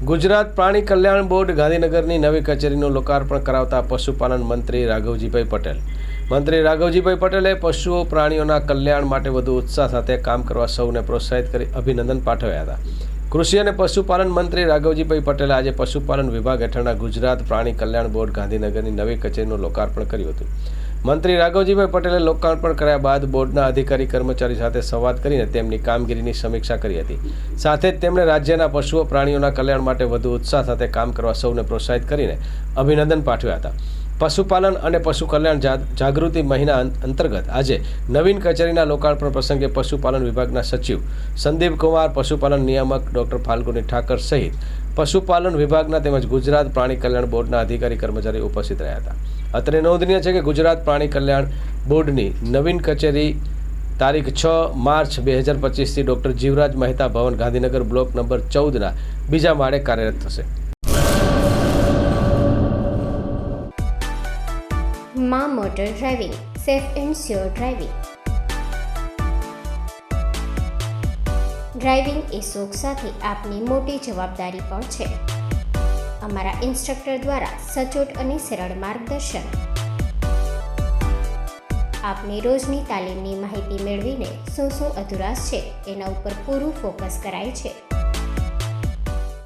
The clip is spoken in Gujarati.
ગુજરાત પ્રાણી કલ્યાણ બોર્ડ ગાંધીનગરની નવી કચેરીનું લોકાર્પણ કરાવતા પશુપાલન મંત્રી રાઘવજીભાઈ પટેલ. મંત્રી રાઘવજીભાઈ પટેલે પશુઓ પ્રાણીઓના કલ્યાણ માટે વધુ ઉત્સાહ સાથે કામ કરવા સૌને પ્રોત્સાહિત કરી અભિનંદન પાઠવ્યા હતા. કૃષિ અને પશુપાલન મંત્રી રાઘવજીભાઈ પટેલે આજે પશુપાલન વિભાગ હેઠળના ગુજરાત પ્રાણી કલ્યાણ બોર્ડ ગાંધીનગરની નવી કચેરીનું લોકાર્પણ કર્યું હતું. મંત્રી રાઘવજીભાઈ પટેલે લોકાર્પણ કર્યા બાદ બોર્ડના અધિકારી કર્મચારી સાથે સંવાદ કરીને તેમની કામગીરીની સમીક્ષા કરી હતી. સાથે જ તેમણે રાજ્યના પશુઓ પ્રાણીઓના કલ્યાણ માટે વધુ ઉત્સાહ સાથે કામ કરવા સૌને પ્રોત્સાહિત કરીને અભિનંદન પાઠવ્યા હતા. પશુપાલન અને પશુ કલ્યાણ જાગૃતિ મહિના અંતર્ગત આજે નવીન કચેરીના લોકાર્પણ પ્રસંગે પશુપાલન વિભાગના સચિવ સંદીપ કુમાર, પશુપાલન નિયામક ડૉક્ટર ફાલ્ગુની ઠાકર સહિત પશુપાલન વિભાગના તેમજ ગુજરાત પ્રાણી કલ્યાણ બોર્ડના અધિકારી કર્મચારી ઉપસ્થિત રહ્યા હતા. અત્રે નોંધનીય છે કે ગુજરાત પ્રાણી કલ્યાણ બોર્ડની નવીન કચેરી તારીખ 6 માર્ચ 2025થી doctor Jivraj Mehta Bhavan Gandhinagar block number 14ના બીજા માળે કાર્યરત થશે. માં motor driving, safe and sure driving. Driving એ શોખ સાથે આપની મોટી જવાબદારી પણ છે. અમારા ઇન્સ્ટ્રક્ટર દ્વારા સચોટ અને સરળ માર્ગદર્શન. આપની રોજની તાલીમની માહિતી મેળવીને શું અધુરાશ છે એના ઉપર પૂરું ફોકસ કરાય છે.